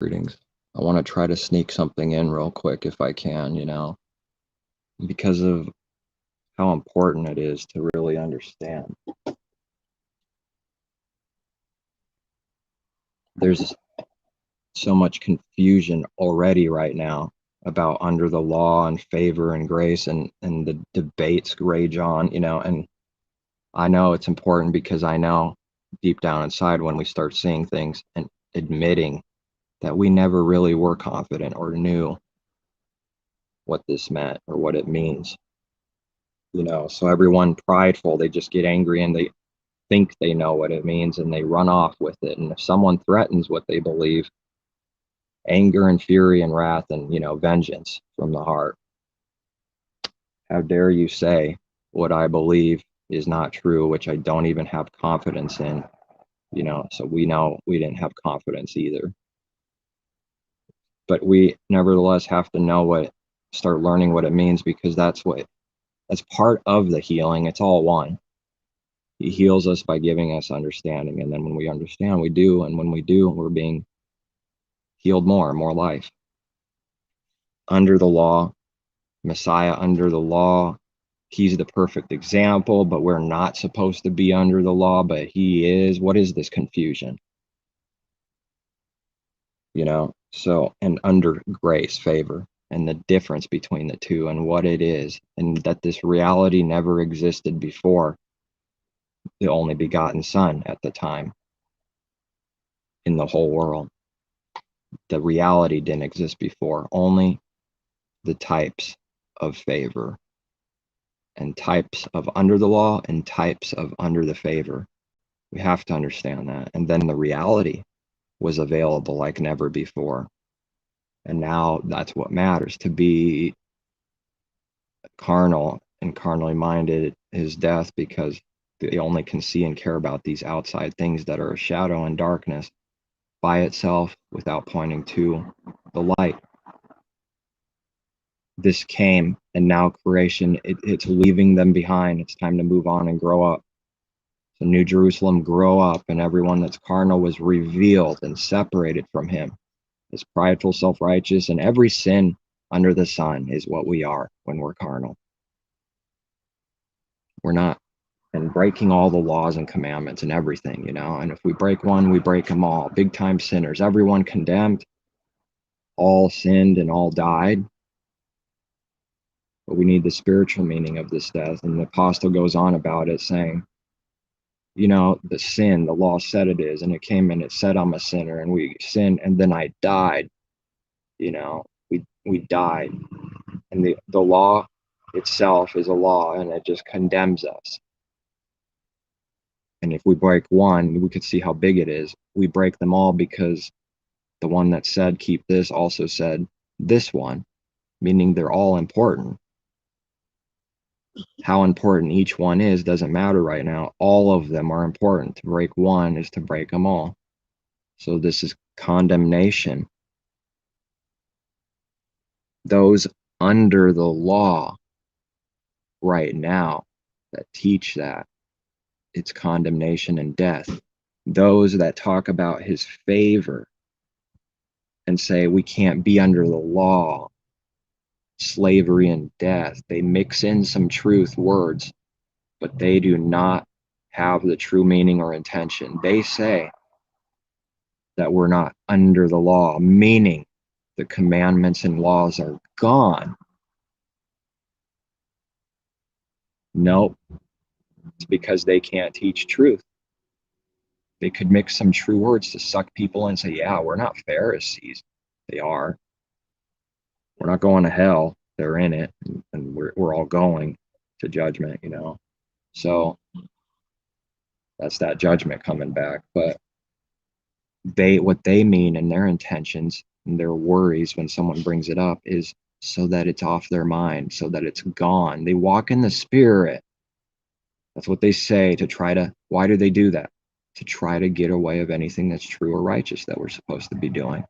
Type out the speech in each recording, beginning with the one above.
Greetings. I want to try to sneak something in real quick if I can, because of how important it is to really understand. There's so much confusion already right now about under the law and favor and grace, and the debates rage on, and I know it's important because I know deep down inside when we start seeing things and admitting that we never really were confident or knew what this meant or what it means. So everyone prideful, they just get angry and they think they know what it means and they run off with it. And if someone threatens what they believe, anger and fury and wrath and, vengeance from the heart. How dare you say what I believe is not true, which I don't even have confidence in, so we know we didn't have confidence either. But we nevertheless have to start learning what it means, because that's part of the healing. It's all one. He heals us by giving us understanding. And then when we understand, we do. And when we do, we're being healed more life. Under the law, Messiah under the law, he's the perfect example, but we're not supposed to be under the law, but he is. What is this confusion? So, and under grace, favor, and the difference between the two and what it is, and that this reality never existed before the only begotten Son at the time in the whole world. The reality didn't exist before, only the types of favor and types of under the law and types of under the favor. We have to understand that. And then the reality was available like never before. And now that's what matters. To be carnal and carnally minded is death, because they only can see and care about these outside things that are a shadow and darkness by itself without pointing to the light. This came, and now creation, it's leaving them behind. It's time to move on and grow up. So New Jerusalem, grow up, and everyone that's carnal was revealed and separated from him. It's prideful, self-righteous, and every sin under the sun is what we are when we're carnal. We're not, and breaking all the laws and commandments and everything, and if we break one, we break them all. Big time sinners, everyone condemned, all sinned and all died. But we need the spiritual meaning of this death. And the apostle goes on about it, saying, the sin, the law said it is, and it came and it said I'm a sinner, and we sinned, and then I died. We died. And the law itself is a law, and it just condemns us. And if we break one, we could see how big it is. We break them all because the one that said keep this also said this one, meaning they're all important. How important each one is doesn't matter right now. All of them are important. To break one is to break them all. So this is condemnation. Those under the law right now that teach that, it's condemnation and death. Those that talk about his favor and say we can't be under the law, slavery and death, they mix in some truth words, but they do not have the true meaning or intention. They say that we're not under the law, meaning the commandments and laws are gone. Nope. It's because they can't teach truth. They could mix some true words to suck people in and say, yeah, we're not Pharisees. They are. We're not going to hell. They're in it, and we're all going to judgment, So that's that judgment coming back. But what they mean and their intentions and their worries when someone brings it up is so that it's off their mind, so that it's gone. They walk in the Spirit. That's what they say why do they do that? To try to get away of anything that's true or righteous that we're supposed to be doing.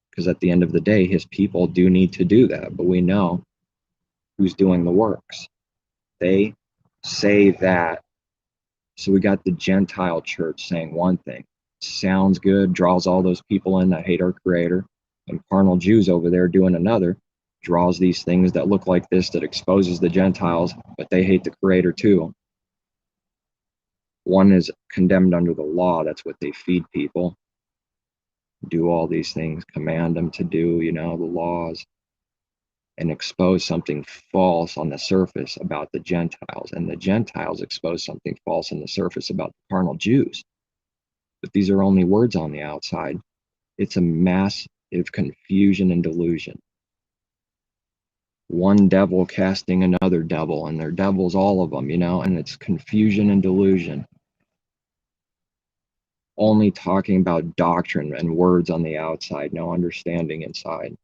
Because at the end of the day, his people do need to do that, but we know who's doing the works. They say that. So we got the Gentile church saying one thing, sounds good, draws all those people in that hate our creator, and carnal Jews over there doing another draws these things that look like this, that exposes the Gentiles, but they hate the creator too. One is condemned under the law, that's what they feed people, do all these things, command them to do, the laws, and expose something false on the surface about the Gentiles, and the Gentiles expose something false on the surface about the carnal Jews. But these are only words on the outside. It's a massive confusion and delusion. One devil casting another devil, and they're devils, all of them, and it's confusion and delusion. Only talking about doctrine and words on the outside, no understanding inside.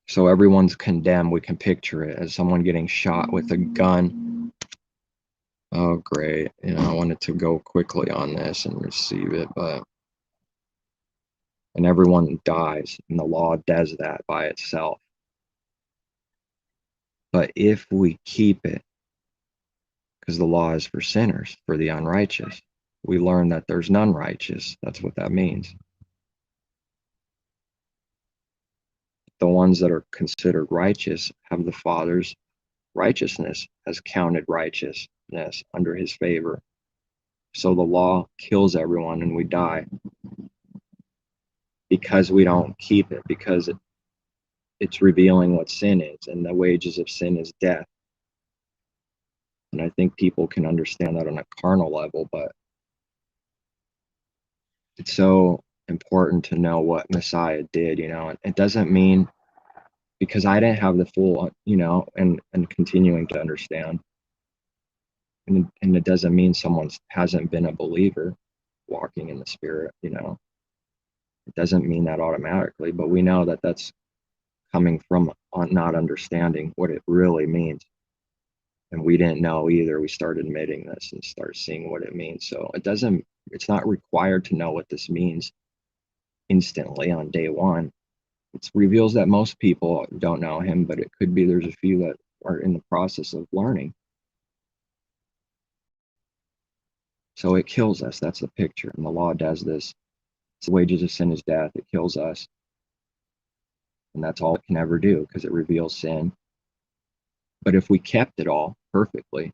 So everyone's condemned. We can picture it as someone getting shot with a gun. Oh, great. I wanted to go quickly on this and receive it, and everyone dies, and the law does that by itself. But if we keep it, because the law is for sinners, for the unrighteous, we learn that there's none righteous. That's what that means. The ones that are considered righteous have the Father's righteousness as counted righteousness under his favor. So the law kills everyone and we die because we don't keep it, because it's revealing what sin is, and the wages of sin is death. And I think people can understand that on a carnal level, but it's so important to know what Messiah did, It doesn't mean, because I didn't have the full, and continuing to understand. And it doesn't mean someone hasn't been a believer walking in the Spirit, It doesn't mean that automatically, but we know that that's coming from not understanding what it really means. And we didn't know either. We started admitting this and start seeing what it means. So it's not required to know what this means instantly on day one. It reveals that most people don't know him, but it could be there's a few that are in the process of learning. So it kills us. That's the picture. And the law does this. It's the wages of sin is death. It kills us. And that's all it can ever do, because it reveals sin. But if we kept it all perfectly,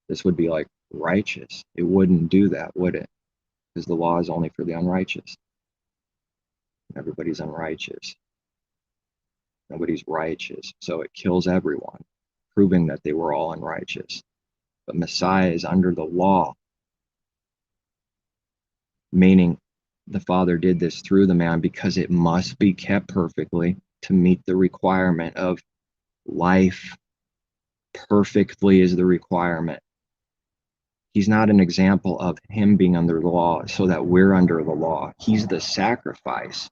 this would be like righteous. It wouldn't do that, would it? Because the law is only for the unrighteous. Everybody's unrighteous. Nobody's righteous. So it kills everyone, proving that they were all unrighteous. But Messiah is under the law, meaning the Father did this through the man because it must be kept perfectly to meet the requirement of life. Perfectly is the requirement. He's not an example of him being under the law so that we're under the law. He's the sacrifice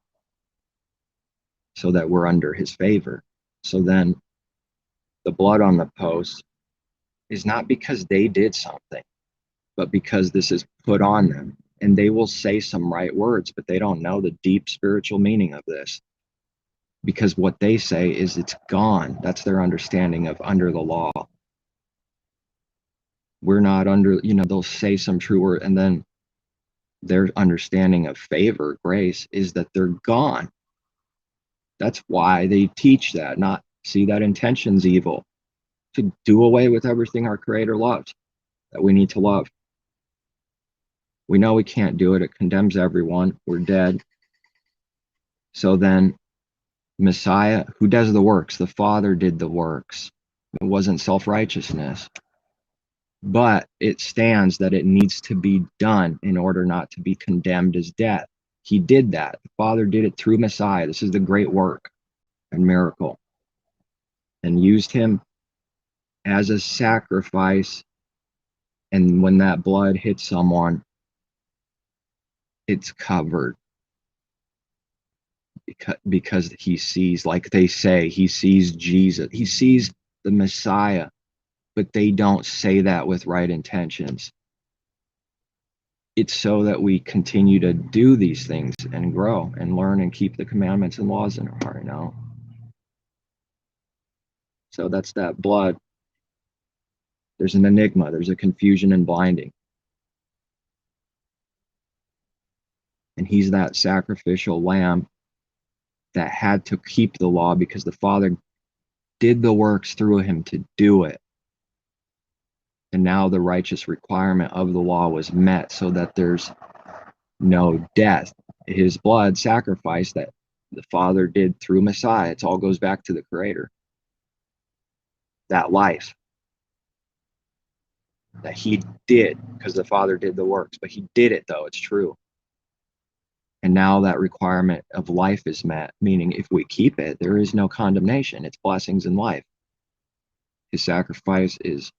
so that we're under his favor. So then the blood on the post is not because they did something, but because this is put on them. And they will say some right words, but they don't know the deep spiritual meaning of this. Because what they say is it's gone. That's their understanding of under the law. We're not under, they'll say some true word, and then their understanding of favor, grace, is that they're gone. That's why they teach that, not see that intention's evil, to do away with everything our Creator loves, that we need to love. We know we can't do it. It condemns everyone. We're dead. So then Messiah, who does the works? The Father did the works. It wasn't self-righteousness. But it stands that it needs to be done in order not to be condemned as death. He did that. The Father did it through Messiah. This is the great work and miracle. And used him as a sacrifice. And when that blood hits someone, it's covered. Because he sees, like they say, he sees Jesus. He sees the Messiah. But they don't say that with right intentions. It's so that we continue to do these things and grow and learn and keep the commandments and laws in our heart, So that's that blood. There's an enigma, there's a confusion and blinding. And he's that sacrificial lamb that had to keep the law because the Father did the works through him to do it. And now the righteous requirement of the law was met so that there's no death. His blood sacrifice that the Father did through Messiah, it all goes back to the Creator. That life that he did, because the Father did the works, but he did it though, it's true. And now that requirement of life is met, meaning if we keep it, there is no condemnation. It's blessings in life. His sacrifice is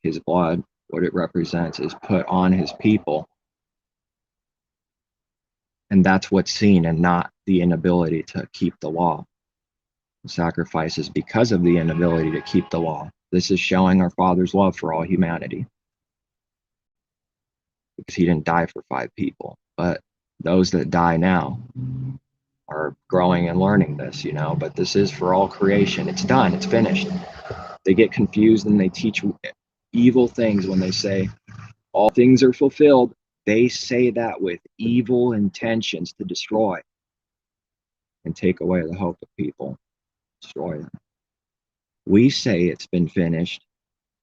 his blood. What it represents is put on his people. And that's what's seen and not the inability to keep the law. The sacrifice is because of the inability to keep the law. This is showing our Father's love for all humanity. Because he didn't die for 5 people. But those that die now are growing and learning this, but this is for all creation. It's done, it's finished. They get confused and they teach evil things when they say all things are fulfilled. They say that with evil intentions to destroy and take away the hope of people, destroy them. We say it's been finished,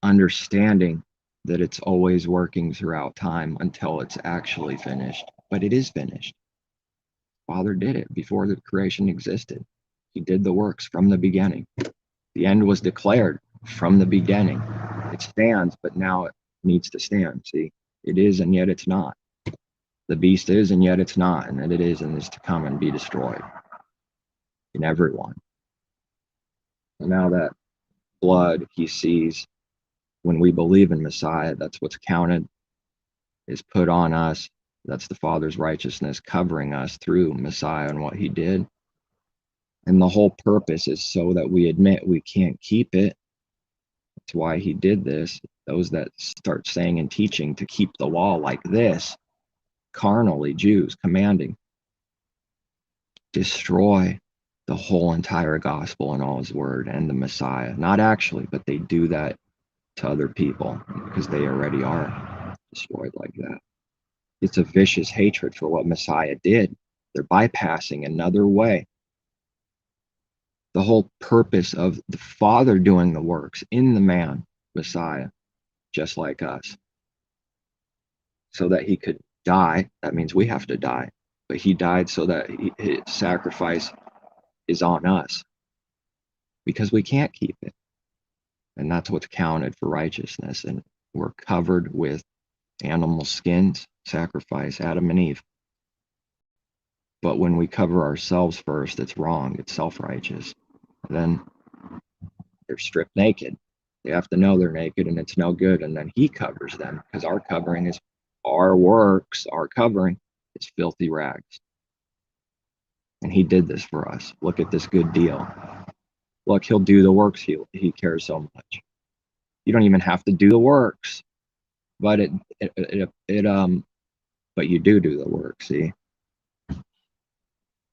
understanding that it's always working throughout time until it's actually finished. But it is finished. Father did it before the creation existed. He did the works from the beginning. The end was declared from the beginning. It stands, but now it needs to stand. See, it is and yet it's not. The beast is and yet it's not, and that it is and is to come and be destroyed in everyone. And now that blood he sees when we believe in Messiah, that's what's counted, is put on us. That's the Father's righteousness covering us through Messiah and what he did. And the whole purpose is so that we admit we can't keep it. That's why he did this. Those that start saying and teaching to keep the law like this, carnally, Jews commanding, destroy the whole entire gospel and all his word and the Messiah. Not actually, but they do that to other people because they already are destroyed like that. It's a vicious hatred for what Messiah did. They're bypassing another way. The whole purpose of the Father doing the works in the man, Messiah, just like us, so that he could die. That means we have to die. But he died so that his sacrifice is on us because we can't keep it. And that's what's counted for righteousness. And we're covered with animal skins, sacrifice, Adam and Eve. But when we cover ourselves first, it's wrong. It's self-righteous. Then they're stripped naked. They have to know they're naked and it's no good. And then he covers them because our covering is our works, our covering is filthy rags. And he did this for us. Look at this good deal. Look, he'll do the works. He cares so much. You don't even have to do the works, but but you do the work. See,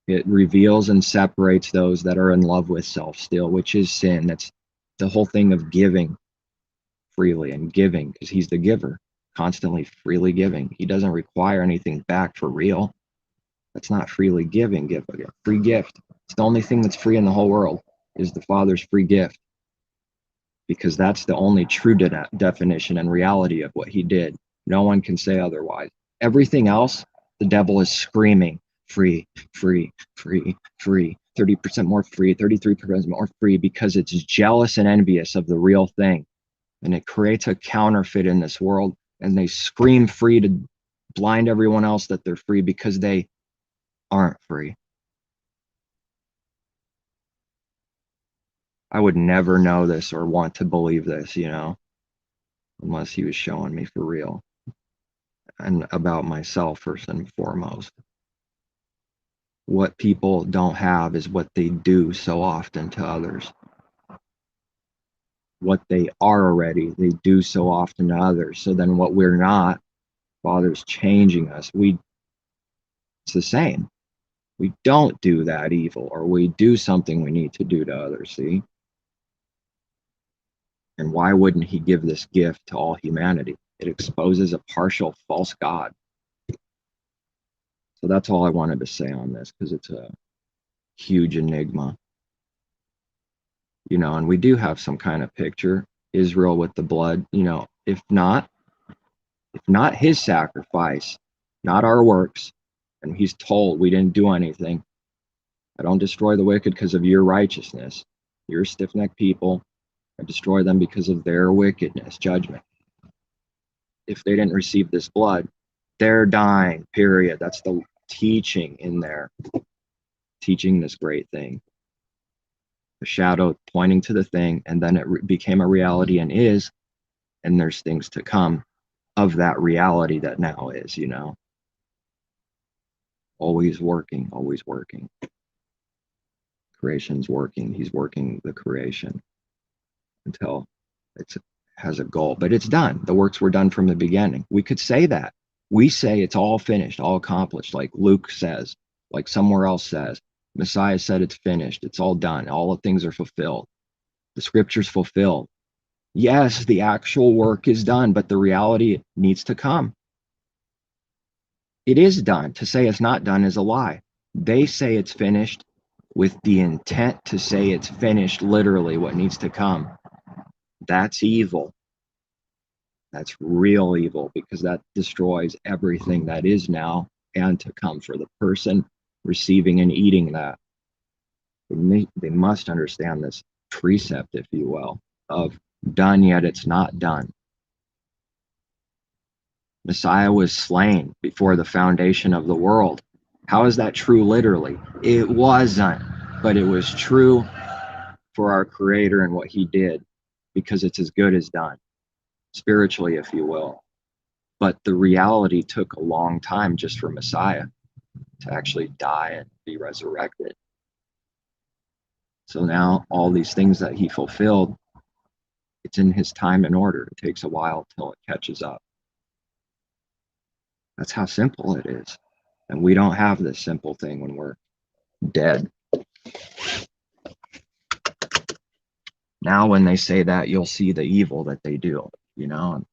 it reveals and separates those that are in love with self still, which is sin. That's the whole thing of giving freely and giving, because he's the giver, constantly freely giving. He doesn't require anything back for real. That's not freely giving. Give a free gift. It's the only thing that's free in the whole world is the Father's free gift, because that's the only true definition and reality of what he did. No one can say otherwise. Everything else, the devil is screaming, free, free, free, free, 30% more free, 33% more free, because it's jealous and envious of the real thing. And it creates a counterfeit in this world, and they scream free to blind everyone else that they're free because they aren't free. I would never know this or want to believe this, unless he was showing me for real and about myself first and foremost. What people don't have is what they do so often to others. What they are already, they do so often to others. So then what we're not, Father's changing us. It's the same. We don't do that evil, or we do something we need to do to others, see? And why wouldn't he give this gift to all humanity? It exposes a partial false God. So that's all I wanted to say on this, because it's a huge enigma. And we do have some kind of picture. Israel with the blood, if not his sacrifice, not our works, and he's told we didn't do anything. I don't destroy the wicked because of your righteousness. You're stiff-necked people. I destroy them because of their wickedness, judgment. If they didn't receive this blood, they're dying, period. That's the teaching in there. Teaching this great thing. The shadow pointing to the thing, and then it became a reality and is, and there's things to come of that reality that now is, Always working, always working. Creation's working. He's working the creation until it has a goal. But it's done. The works were done from the beginning. We could say that. We say it's all finished, all accomplished, like Luke says, like somewhere else says. Messiah said it's finished. It's all done. All the things are fulfilled. The scripture's fulfilled. Yes, the actual work is done, but the reality needs to come. It is done. To say it's not done is a lie. They say it's finished with the intent to say it's finished, literally what needs to come. That's evil. That's real evil, because that destroys everything that is now and to come for the person receiving and eating that. They must understand this precept, if you will, of done yet it's not done. Messiah was slain before the foundation of the world. How is that true literally? It wasn't, but it was true for our Creator and what he did, because it's as good as done, spiritually, if you will. But the reality took a long time just for Messiah to actually die and be resurrected. So now all these things that he fulfilled, it's in his time and order. It takes a while till it catches up. That's how simple it is. And we don't have this simple thing when we're dead. Now, when they say that, you'll see the evil that they do, and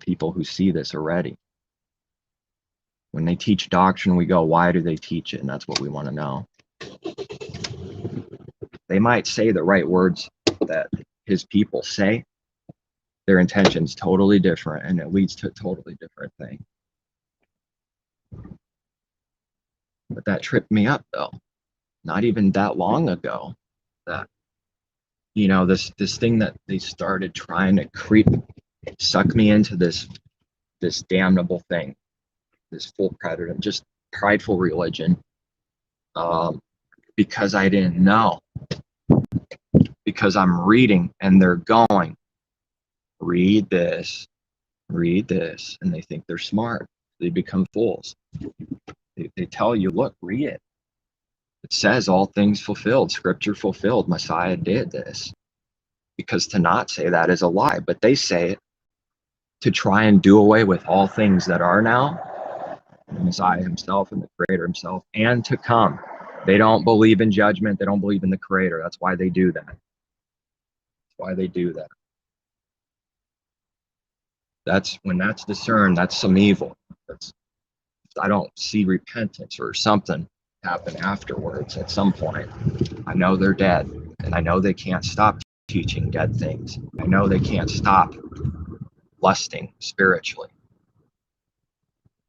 people who see this already. When they teach doctrine, we go, why do they teach it? And that's what we want to know. They might say the right words that his people say. Their intention's totally different, and it leads to a totally different thing. But that tripped me up, though. Not even that long ago, that this thing that they started trying to suck me into this damnable thing, this full predator, just prideful religion, because I didn't know, because I'm reading and they're going, read this, and they think they're smart. They become fools. They tell you, look, read it. It says all things fulfilled, scripture fulfilled, Messiah did this. Because to not say that is a lie, but they say it to try and do away with all things that are now, the Messiah himself and the Creator himself, and to come. They don't believe in judgment. They don't believe in the Creator. That's why they do that. That's when that's discerned, that's some evil. I don't see repentance or something happen afterwards at some point. I know they're dead, and I know they can't stop teaching dead things. I know they can't stop lusting spiritually.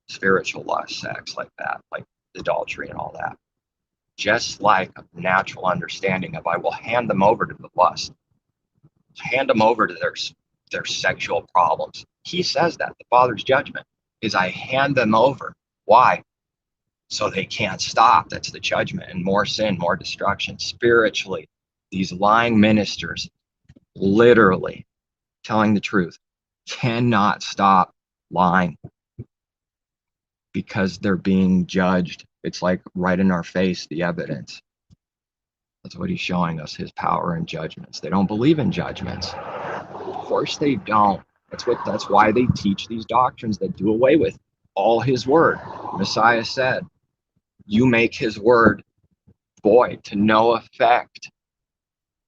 Spiritual lust, sex, like that, like adultery and all that. Just like a natural understanding of, I will hand them over to the lust, hand them over to their sexual problems. He says that the Father's judgment is, I hand them over. Why? So they can't stop. That's the judgment. And more sin, more destruction. Spiritually, these lying ministers, literally telling the truth, cannot stop lying because they're being judged. It's like right in our face, the evidence. That's what he's showing us, his power and judgments. They don't believe in judgments. Of course they don't. That's why they teach these doctrines that do away with all his word. Messiah said, you make his word void, to no effect.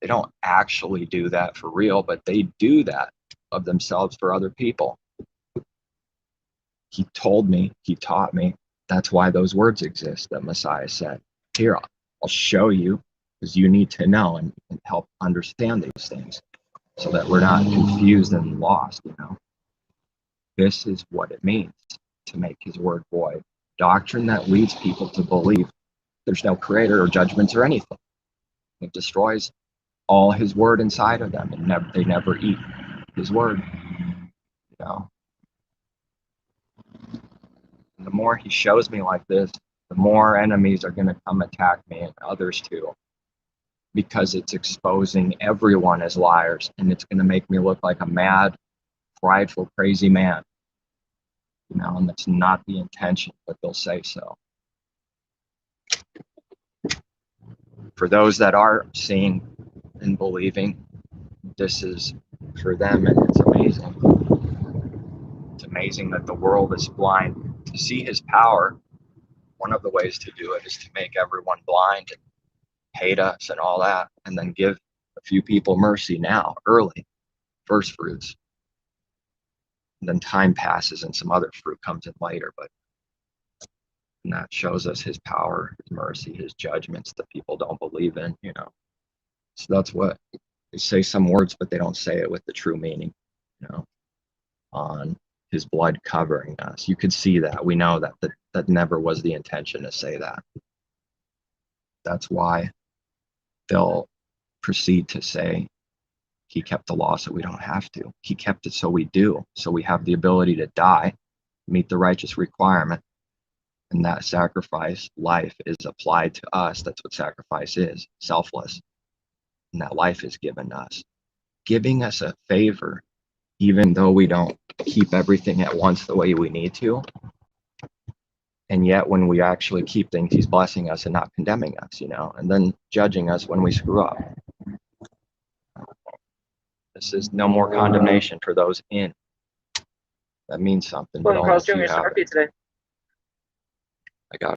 They don't actually do that for real, but they do that of themselves for other people. He told me, he taught me. That's why those words exist that Messiah said. Here, I'll show you, because you need to know and help understand these things so that we're not confused and lost, you know. This is what it means to make his word void. Doctrine that leads people to believe there's no creator or judgments or anything. It destroys all his word inside of them, and they never eat his word. You know, and the more he shows me like this, the more enemies are going to come attack me and others too, because it's exposing everyone as liars, and it's going to make me look like a mad, prideful, crazy man. You know, and that's not the intention, but they'll say so. For those that are seeing and believing, this is for them, and it's amazing. It's amazing that the world is blind to see his power. One of the ways to do it is to make everyone blind and hate us and all that, and then give a few people mercy now, early, first fruits. And then time passes and some other fruit comes in later, but and that shows us his power, his mercy, his judgments that people don't believe in, you know. So that's what they say some words, but they don't say it with the true meaning, you know, on his blood covering us. You could see that. We know that that never was the intention to say that. That's why they'll proceed to say he kept the law so we don't have to. He kept it so we do, so we have the ability to die, meet the righteous requirement, and that sacrifice life is applied to us. That's what sacrifice is, selfless. And that life is given us, giving us a favor, even though we don't keep everything at once the way we need to. And yet when we actually keep things, he's blessing us and not condemning us, you know, and then judging us when we screw up. This is no more condemnation for those in. That means something. Well, Carl's doing a Sharpie today. I got